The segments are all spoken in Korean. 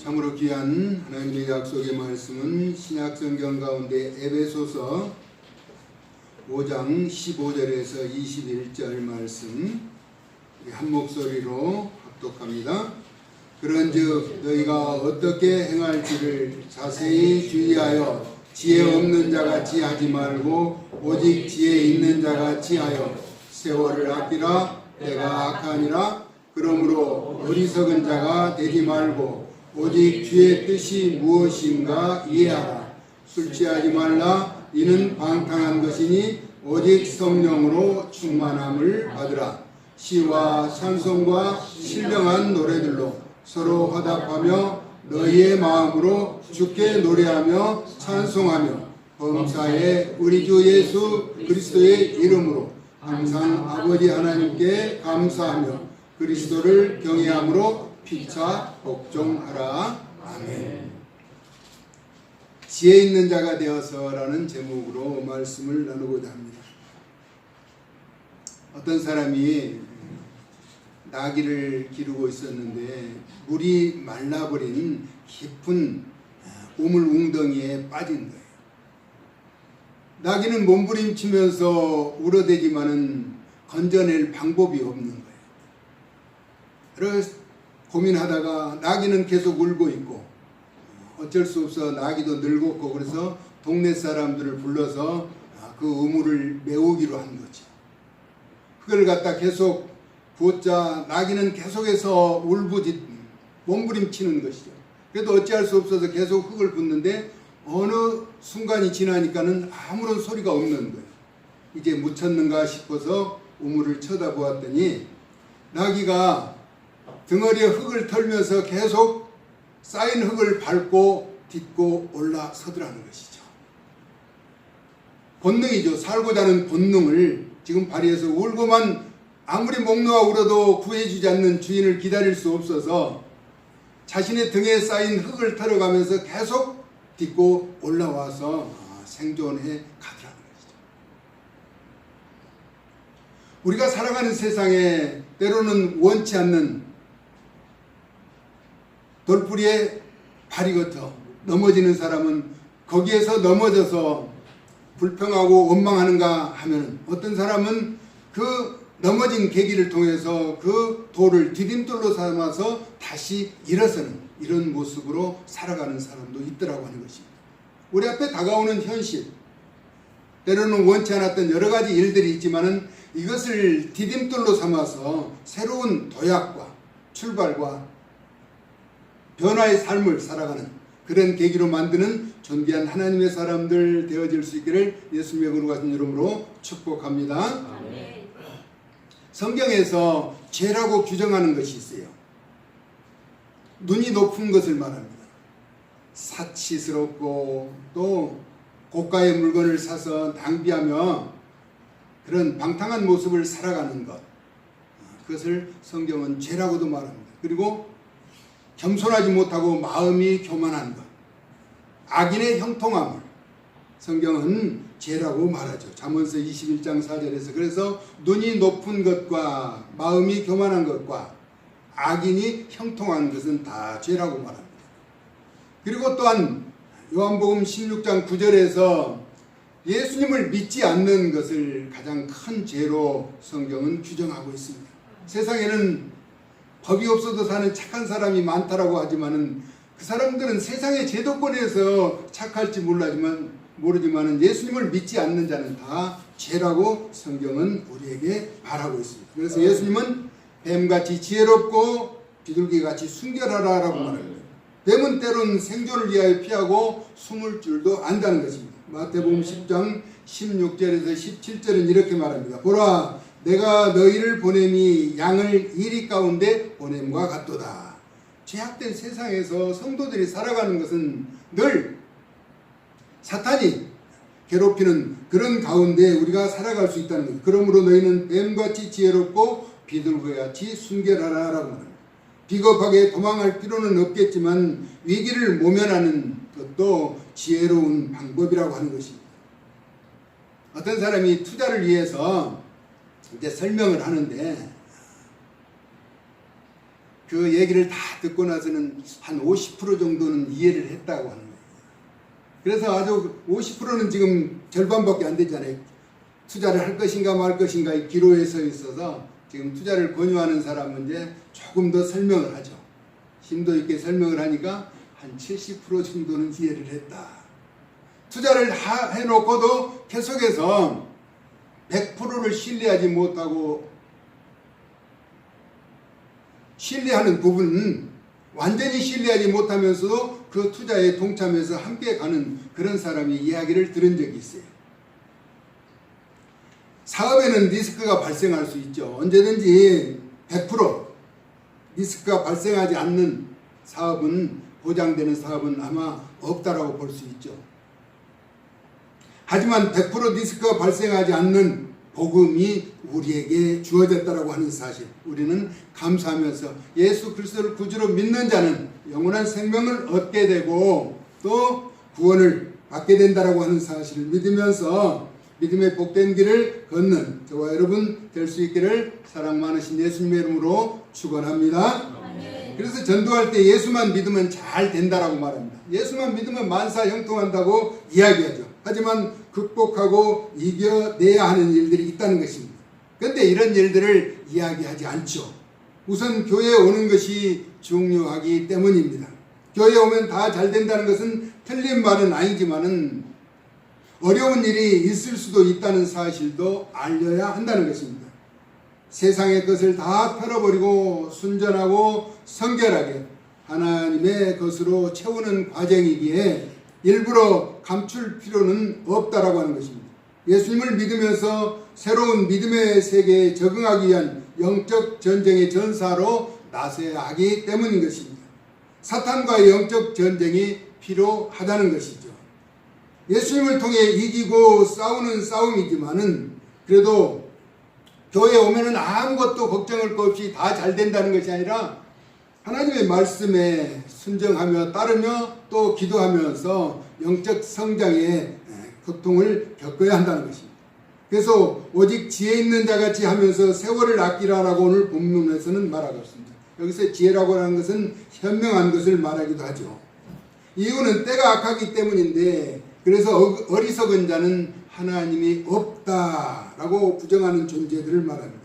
참으로 귀한 하나님의 약속의 말씀은 신약성경 가운데 에베소서 5장 15절에서 21절 말씀 한 목소리로 합독합니다. 그런즉 너희가 어떻게 행할지를 자세히 주의하여 지혜 없는 자같이 하지 말고 오직 지혜 있는 자같이 하여 세월을 아끼라. 때가 악하니라. 그러므로 어리석은 자가 되지 말고 오직 주의 뜻이 무엇인가 이해하라. 술 취하지 말라. 이는 방탕한 것이니 오직 성령으로 충만함을 받으라. 시와 찬송과 신령한 노래들로 서로 화답하며 너희의 마음으로 주께 노래하며 찬송하며 범사에 우리 주 예수 그리스도의 이름으로 항상 아버지 하나님께 감사하며 그리스도를 경외함으로 피차 복종하라. 아멘. 지혜 있는 자가 되어서라는 제목으로 말씀을 나누고자 합니다. 어떤 사람이 나귀를 기르고 있었는데 물이 말라버린 깊은 우물 웅덩이에 빠진 거예요. 나귀는 몸부림치면서 울어대지만은 건져낼 방법이 없는 거예요. 그래서 고민하다가 나귀는 계속 울고 있고 어쩔 수 없어 나귀도 늙었고 그래서 동네 사람들을 불러서 그 우물을 메우기로 한 거죠. 흙을 갖다 계속 부었자 나귀는 계속해서 울부짖 몸부림치는 것이죠. 그래도 어찌할 수 없어서 계속 흙을 붓는데 어느 순간이 지나니까는 아무런 소리가 없는 거예요. 이제 묻혔는가 싶어서 우물을 쳐다보았더니 나귀가 등어리에 흙을 털면서 계속 쌓인 흙을 밟고 딛고 올라서더라는 것이죠. 본능이죠. 살고자 하는 본능을 지금 발휘해서 울고만 아무리 목 놓아 울어도 구해주지 않는 주인을 기다릴 수 없어서 자신의 등에 쌓인 흙을 털어가면서 계속 딛고 올라와서 생존해 가더라는 것이죠. 우리가 살아가는 세상에 때로는 원치 않는 돌부리에 발이 걷어 넘어지는 사람은 거기에서 넘어져서 불평하고 원망하는가 하면 어떤 사람은 그 넘어진 계기를 통해서 그 돌을 디딤돌로 삼아서 다시 일어서는 이런 모습으로 살아가는 사람도 있더라고 하는 것입니다. 우리 앞에 다가오는 현실, 때로는 원치 않았던 여러 가지 일들이 있지만은 이것을 디딤돌로 삼아서 새로운 도약과 출발과 변화의 삶을 살아가는 그런 계기로 만드는 존귀한 하나님의 사람들 되어질 수 있기를 예수님의 거룩하신 이름으로 축복합니다. 아멘. 성경에서 죄라고 규정하는 것이 있어요. 눈이 높은 것을 말합니다. 사치스럽고 또 고가의 물건을 사서 낭비하며 그런 방탕한 모습을 살아가는 것, 그것을 성경은 죄라고도 말합니다. 그리고 겸손하지 못하고 마음이 교만한 것, 악인의 형통함을 성경은 죄라고 말하죠. 잠언서 21장 4절에서 그래서 눈이 높은 것과 마음이 교만한 것과 악인이 형통한 것은 다 죄라고 말합니다. 그리고 또한 요한복음 16장 9절에서 예수님을 믿지 않는 것을 가장 큰 죄로 성경은 규정하고 있습니다. 세상에는 법이 없어도 사는 착한 사람이 많다라고 하지만은 그 사람들은 세상의 제도권에서 착할지 모르지만은 예수님을 믿지 않는 자는 다 죄라고 성경은 우리에게 말하고 있습니다. 그래서 예수님은 뱀같이 지혜롭고 비둘기같이 순결하라라고 말합니다. 뱀은 때론 생존을 위하여 피하고 숨을 줄도 안다는 것입니다. 마태복음 10장 16절에서 17절은 이렇게 말합니다. 보라, 내가 너희를 보냄이 양을 이리 가운데 보냄과 같도다. 죄악된 세상에서 성도들이 살아가는 것은 늘 사탄이 괴롭히는 그런 가운데 우리가 살아갈 수 있다는 것. 그러므로 너희는 뱀같이 지혜롭고 비둘기같이 순결하라라고 말합니다. 비겁하게 도망할 필요는 없겠지만 위기를 모면하는 것도 지혜로운 방법이라고 하는 것입니다. 어떤 사람이 투자를 위해서 이제 설명을 하는데 그 얘기를 다 듣고 나서는 한 50% 정도는 이해를 했다고 하는 거예요. 그래서 아주 50%는 지금 절반밖에 안 되잖아요. 투자를 할 것인가 말 것인가 이 기로에 서 있어서 지금 투자를 권유하는 사람은 이제 조금 더 설명을 하죠. 심도 있게 설명을 하니까 한 70% 정도는 이해를 했다. 투자를 해놓고도 계속해서 100%를 신뢰하지 못하고 신뢰하는 부분은 완전히 신뢰하지 못하면서도 그 투자에 동참해서 함께 가는 그런 사람이 이야기를 들은 적이 있어요. 사업에는 리스크가 발생할 수 있죠. 언제든지 100% 리스크가 발생하지 않는 사업은, 보장되는 사업은 아마 없다라고 볼 수 있죠. 하지만 100% 리스크가 발생하지 않는 복음이 우리에게 주어졌다라고 하는 사실, 우리는 감사하면서 예수 그리스도를 구주로 믿는 자는 영원한 생명을 얻게 되고 또 구원을 받게 된다라고 하는 사실을 믿으면서 믿음의 복된 길을 걷는 저와 여러분 될 수 있기를 사랑 많으신 예수님의 이름으로 축원합니다. 그래서 전도할 때 예수만 믿으면 잘 된다라고 말합니다. 예수만 믿으면 만사 형통한다고 이야기하죠. 하지만 극복하고 이겨내야 하는 일들이 있다는 것입니다. 그런데 이런 일들을 이야기하지 않죠. 우선 교회에 오는 것이 중요하기 때문입니다. 교회에 오면 다 잘 된다는 것은 틀린 말은 아니지만은 어려운 일이 있을 수도 있다는 사실도 알려야 한다는 것입니다. 세상의 것을 다 털어버리고 순전하고 성결하게 하나님의 것으로 채우는 과정이기에 일부러 감출 필요는 없다라고 하는 것입니다. 예수님을 믿으면서 새로운 믿음의 세계에 적응하기 위한 영적 전쟁의 전사로 나서야 하기 때문인 것입니다. 사탄과의 영적 전쟁이 필요하다는 것이죠. 예수님을 통해 이기고 싸우는 싸움이지만은 그래도 교회에 오면은 아무것도 걱정할 것 없이 다 잘 된다는 것이 아니라 하나님의 말씀에 순종하며 따르며 또 기도하면서 영적 성장의 고통을 겪어야 한다는 것입니다. 그래서 오직 지혜 있는 자같이 하면서 세월을 아끼라라고 오늘 본문에서는 말하고 있습니다. 여기서 지혜라고 하는 것은 현명한 것을 말하기도 하죠. 이유는 때가 악하기 때문인데 그래서 어리석은 자는 하나님이 없다라고 부정하는 존재들을 말합니다.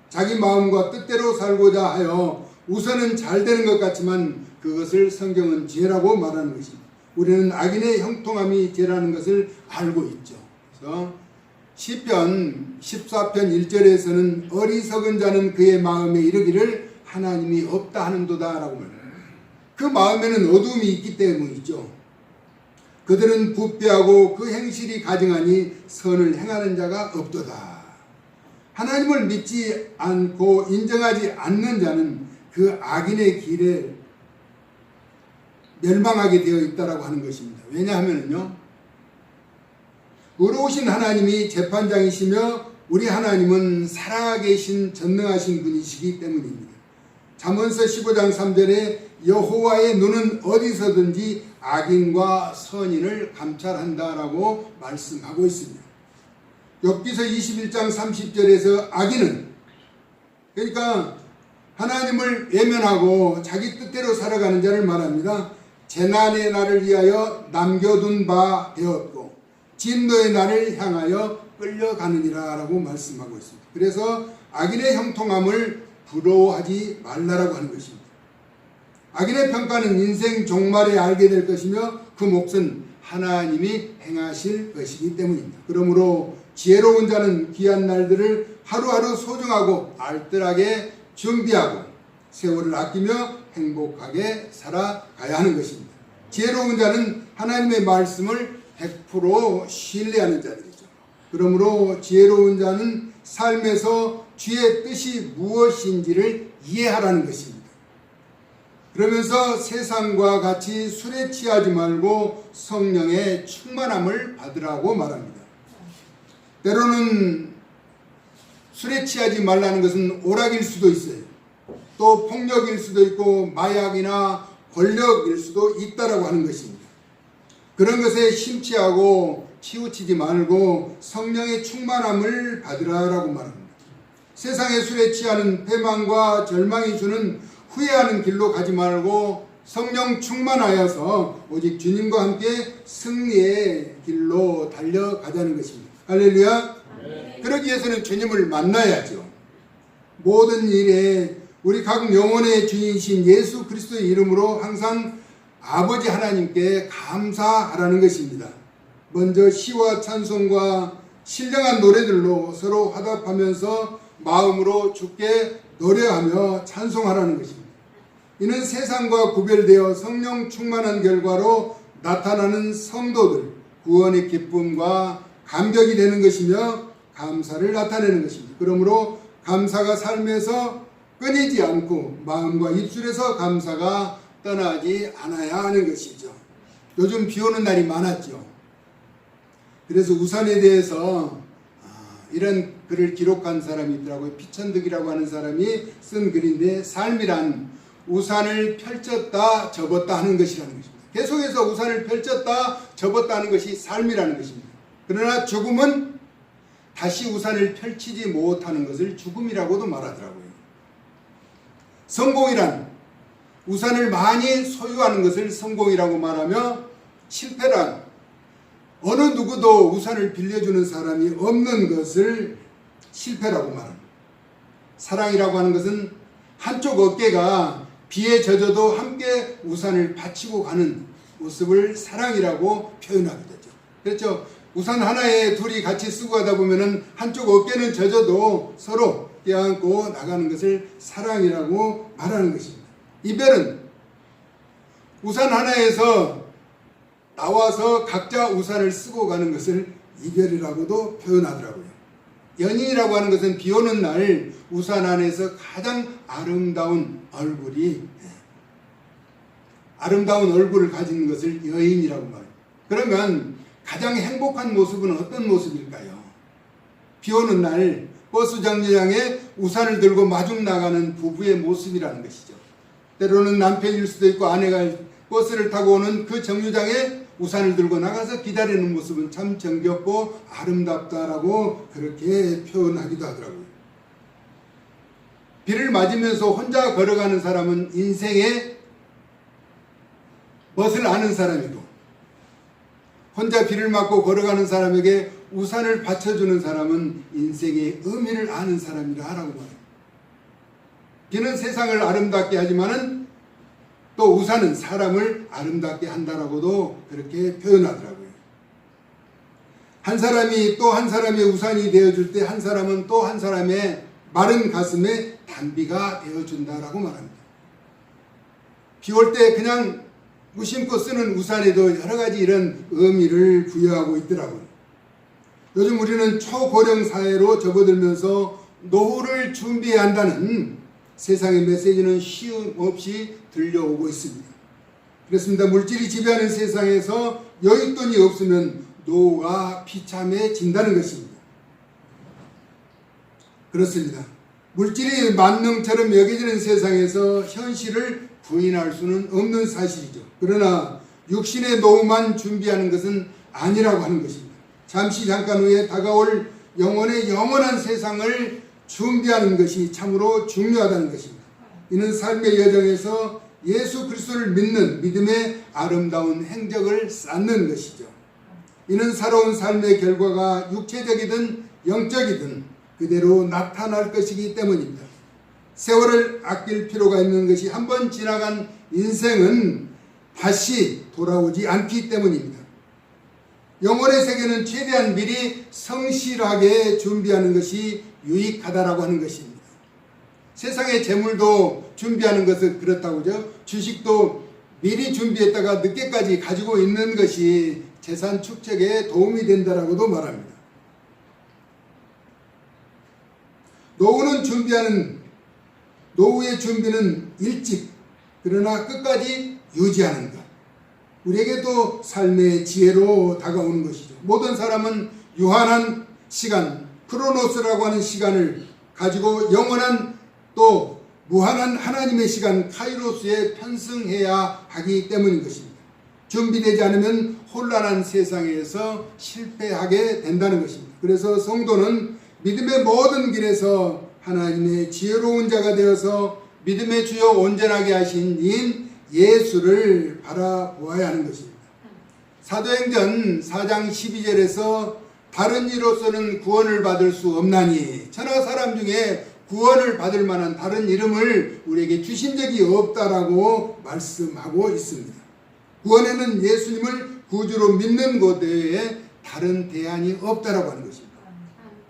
자기 마음과 뜻대로 살고자 하여 우선은 잘 되는 것 같지만 그것을 성경은 죄라고 말하는 것입니다. 우리는 악인의 형통함이 죄라는 것을 알고 있죠. 그래서 시편 14편 1절에서는 어리석은 자는 그의 마음에 이르기를 하나님이 없다 하는도다 라고 말합니다. 그 마음에는 어둠이 있기 때문이죠. 그들은 부패하고 그 행실이 가증하니 선을 행하는 자가 없도다. 하나님을 믿지 않고 인정하지 않는 자는 그 악인의 길에 멸망하게 되어 있다라고 하는 것입니다. 왜냐하면요, 의로우신 하나님이 재판장이시며 우리 하나님은 살아계신 전능하신 분이시기 때문입니다. 잠언서 15장 3절에 여호와의 눈은 어디서든지 악인과 선인을 감찰한다라고 말씀하고 있습니다. 욥기서 21장 30절에서 악인은, 그러니까 하나님을 외면하고 자기 뜻대로 살아가는 자를 말합니다. 재난의 날을 위하여 남겨둔 바 되었고 진노의 날을 향하여 끌려가느니라 라고 말씀하고 있습니다. 그래서 악인의 형통함을 부러워하지 말라라고 하는 것입니다. 악인의 평가는 인생 종말에 알게 될 것이며 그 몫은 하나님이 행하실 것이기 때문입니다. 그러므로 지혜로운 자는 귀한 날들을 하루하루 소중하고 알뜰하게 준비하고 세월을 아끼며 행복하게 살아가야 하는 것입니다. 지혜로운 자는 하나님의 말씀을 100% 신뢰하는 자들이죠. 그러므로 지혜로운 자는 삶에서 주의 뜻이 무엇인지를 이해하라는 것입니다. 그러면서 세상과 같이 술에 취하지 말고 성령의 충만함을 받으라고 말합니다. 때로는 술에 취하지 말라는 것은 오락일 수도 있어요. 또 폭력일 수도 있고 마약이나 권력일 수도 있다라고 하는 것입니다. 그런 것에 심취하고 치우치지 말고 성령의 충만함을 받으라라고 말합니다. 세상의 술에 취하는 패망과 절망이 주는 후회하는 길로 가지 말고 성령 충만하여서 오직 주님과 함께 승리의 길로 달려가자는 것입니다. 할렐루야. 네. 그러기 위해서는 주님을 만나야죠. 모든 일에 우리 각 영혼의 주인이신 예수 그리스도의 이름으로 항상 아버지 하나님께 감사하라는 것입니다. 먼저 시와 찬송과 신령한 노래들로 서로 화답하면서 마음으로 주께 노래하며 찬송하라는 것입니다. 이는 세상과 구별되어 성령 충만한 결과로 나타나는 성도들 구원의 기쁨과 감격이 되는 것이며 감사를 나타내는 것입니다. 그러므로 감사가 삶에서 끊이지 않고 마음과 입술에서 감사가 떠나지 않아야 하는 것이죠. 요즘 비 오는 날이 많았죠. 그래서 우산에 대해서 이런 글을 기록한 사람이 있더라고요. 피천득이라고 하는 사람이 쓴 글인데, 삶이란 우산을 펼쳤다 접었다 하는 것이라는 것입니다. 계속해서 우산을 펼쳤다 접었다 하는 것이 삶이라는 것입니다. 그러나 죽음은 다시 우산을 펼치지 못하는 것을 죽음이라고도 말하더라고요. 성공이란 우산을 많이 소유하는 것을 성공이라고 말하며, 실패란 어느 누구도 우산을 빌려주는 사람이 없는 것을 실패라고 말합니다. 사랑이라고 하는 것은 한쪽 어깨가 비에 젖어도 함께 우산을 받치고 가는 모습을 사랑이라고 표현하게 되죠. 그렇죠? 우산 하나에 둘이 같이 쓰고 가다 보면은 한쪽 어깨는 젖어도 서로 껴안고 나가는 것을 사랑이라고 말하는 것입니다. 이별은 우산 하나에서 나와서 각자 우산을 쓰고 가는 것을 이별이라고도 표현하더라고요. 연인이라고 하는 것은 비 오는 날 우산 안에서 가장 아름다운 얼굴을 가진 것을 여인이라고 말합니다. 그러면 가장 행복한 모습은 어떤 모습일까요? 비 오는 날 버스 정류장에 우산을 들고 마중 나가는 부부의 모습이라는 것이죠. 때로는 남편일 수도 있고 아내가 버스를 타고 오는 그 정류장에 우산을 들고 나가서 기다리는 모습은 참 정겹고 아름답다라고 그렇게 표현하기도 하더라고요. 비를 맞으면서 혼자 걸어가는 사람은 인생의 멋을 아는 사람이고, 혼자 비를 맞고 걸어가는 사람에게 우산을 받쳐주는 사람은 인생의 의미를 아는 사람이라고 말합니다. 비는 세상을 아름답게 하지만은 또 우산은 사람을 아름답게 한다라고도 그렇게 표현하더라고요. 한 사람이 또 한 사람의 우산이 되어줄 때 한 사람은 또 한 사람의 마른 가슴에 단비가 되어준다라고 말합니다. 비 올 때 그냥 무심코 쓰는 우산에도 여러 가지 이런 의미를 부여하고 있더라고요. 요즘 우리는 초고령 사회로 접어들면서 노후를 준비해야 한다는 세상의 메시지는 쉼 없이 들려오고 있습니다. 그렇습니다. 물질이 지배하는 세상에서 여윳돈이 없으면 노후가 비참해진다는 것입니다. 그렇습니다. 물질이 만능처럼 여겨지는 세상에서 현실을 부인할 수는 없는 사실이죠. 그러나 육신의 노후만 준비하는 것은 아니라고 하는 것입니다. 잠깐 후에 다가올 영혼의 영원한 세상을 준비하는 것이 참으로 중요하다는 것입니다. 이는 삶의 여정에서 예수 그리스도를 믿는 믿음의 아름다운 행적을 쌓는 것이죠. 이는 살아온 삶의 결과가 육체적이든 영적이든 그대로 나타날 것이기 때문입니다. 세월을 아낄 필요가 있는 것이 한번 지나간 인생은 다시 돌아오지 않기 때문입니다. 영혼의 세계는 최대한 미리 성실하게 준비하는 것이 유익하다라고 하는 것입니다. 세상의 재물도 준비하는 것은 그렇다고죠. 주식도 미리 준비했다가 늦게까지 가지고 있는 것이 재산 축적에 도움이 된다라고도 말합니다. 노후의 준비는 일찍 그러나 끝까지 유지하는 것. 우리에게도 삶의 지혜로 다가오는 것이죠. 모든 사람은 유한한 시간, 크로노스라고 하는 시간을 가지고 영원한 또 무한한 하나님의 시간, 카이로스에 편승해야 하기 때문인 것입니다. 준비되지 않으면 혼란한 세상에서 실패하게 된다는 것입니다. 그래서 성도는 믿음의 모든 길에서 하나님의 지혜로운 자가 되어서 믿음의 주요 온전하게 하신 인 예수를 바라보아야 하는 것입니다. 사도행전 4장 12절에서 다른 이로서는 구원을 받을 수 없나니 천하 사람 중에 구원을 받을 만한 다른 이름을 우리에게 주신 적이 없다라고 말씀하고 있습니다. 구원에는 예수님을 구주로 믿는 것 외에 다른 대안이 없다라고 하는 것입니다.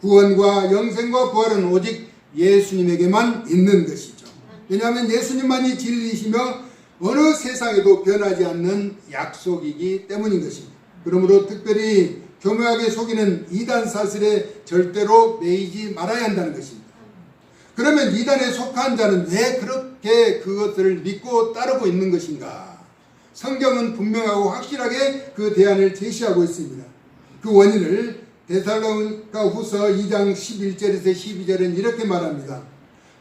구원과 영생과 부활은 오직 예수님에게만 있는 것이죠. 왜냐하면 예수님만이 진리이시며 어느 세상에도 변하지 않는 약속이기 때문인 것입니다. 그러므로 특별히 교묘하게 속이는 이단 사슬에 절대로 매이지 말아야 한다는 것입니다. 그러면 이단에 속한 자는 왜 그렇게 그것을 믿고 따르고 있는 것인가? 성경은 분명하고 확실하게 그 대안을 제시하고 있습니다. 그 원인을 데살로니가 후서 2장 11절에서 12절은 이렇게 말합니다.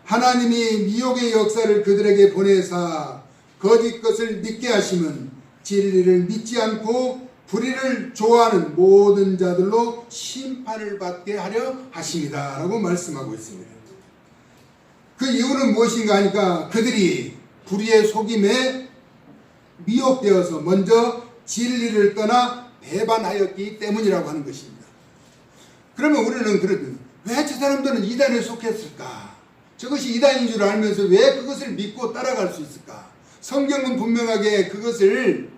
하나님이 미혹의 역사를 그들에게 보내사 거짓 것을 믿게 하심은 진리를 믿지 않고 불의를 좋아하는 모든 자들로 심판을 받게 하려 하십니다 라고 말씀하고 있습니다. 그 이유는 무엇인가 하니까 그들이 불의의 속임에 미혹되어서 먼저 진리를 떠나 배반하였기 때문이라고 하는 것입니다. 그러면 우리는 그러면 왜 저 사람들은 이단에 속했을까? 저것이 이단인 줄 알면서 왜 그것을 믿고 따라갈 수 있을까? 성경은 분명하게 그것을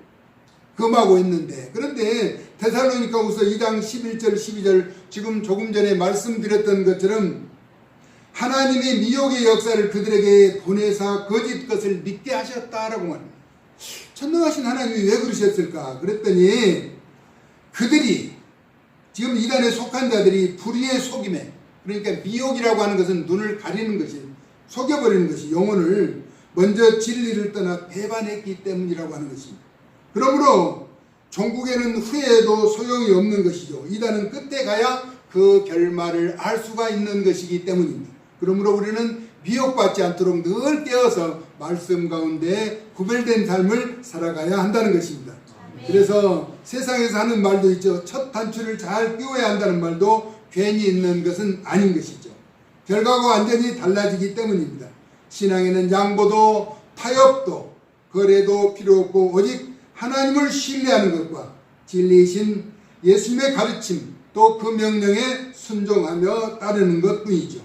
금하고 있는데, 그런데 데살로니가후서 2장 11절 12절 지금 조금 전에 말씀드렸던 것처럼 하나님이 미혹의 역사를 그들에게 보내사 거짓 것을 믿게 하셨다라고 말합니다. 전능하신 하나님이 왜 그러셨을까? 그랬더니 그들이 지금 이단에 속한 자들이 불의의 속임에, 그러니까 미혹이라고 하는 것은 눈을 가리는 것이, 속여버리는 것이 영혼을 먼저 진리를 떠나 배반했기 때문이라고 하는 것입니다. 그러므로 종국에는 후회해도 소용이 없는 것이죠. 이단은 끝에 가야 그 결말을 알 수가 있는 것이기 때문입니다. 그러므로 우리는 미혹받지 않도록 늘 깨어서 말씀 가운데 구별된 삶을 살아가야 한다는 것입니다. 그래서 세상에서 하는 말도 있죠. 첫 단추를 잘 끼워야 한다는 말도 괜히 있는 것은 아닌 것이죠. 결과가 완전히 달라지기 때문입니다. 신앙에는 양보도 타협도 거래도 필요 없고 오직 하나님을 신뢰하는 것과 진리이신 예수님의 가르침 또 그 명령에 순종하며 따르는 것뿐이죠.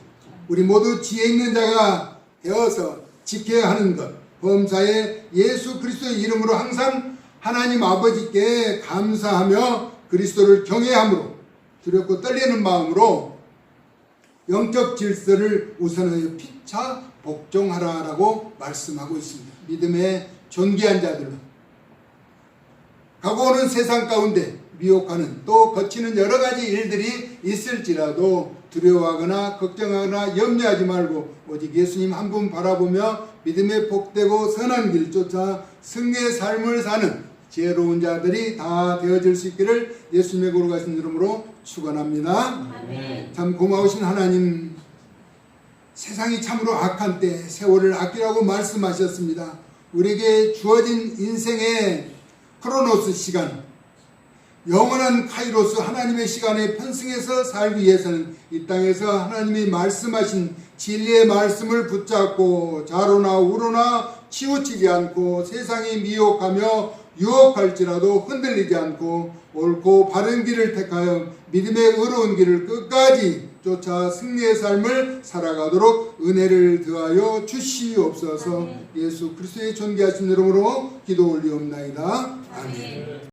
우리 모두 지혜 있는 자가 되어서 지켜야 하는 것, 범사에 예수 그리스도의 이름으로 항상 하나님 아버지께 감사하며 그리스도를 경외함으로 두렵고 떨리는 마음으로 영적 질서를 우선하여 피차 복종하라라고 말씀하고 있습니다. 믿음의 존귀한 자들로 가고 오는 세상 가운데 미혹하는 또 거치는 여러 가지 일들이 있을지라도 두려워하거나 걱정하거나 염려하지 말고 오직 예수님 한 분 바라보며 믿음의 복되고 선한 길 쫓아 승리의 삶을 사는 지혜로운 자들이 다 되어질 수 있기를 예수님의 거룩하신 이름으로 축원합니다. 아멘. 참 고마우신 하나님, 세상이 참으로 악한 때 세월을 아끼라고 말씀하셨습니다. 우리에게 주어진 인생의 크로노스 시간, 영원한 카이로스 하나님의 시간에 편승해서 살기 위해서는 이 땅에서 하나님이 말씀하신 진리의 말씀을 붙잡고 좌로나 우로나 치우치지 않고 세상이 미혹하며 유혹할지라도 흔들리지 않고 옳고 바른 길을 택하여 믿음의 의로운 길을 끝까지 쫓아 승리의 삶을 살아가도록 은혜를 더하여 주시옵소서. 예수 그리스도의 존귀하신 이름으로 기도 올리옵나이다. 아멘.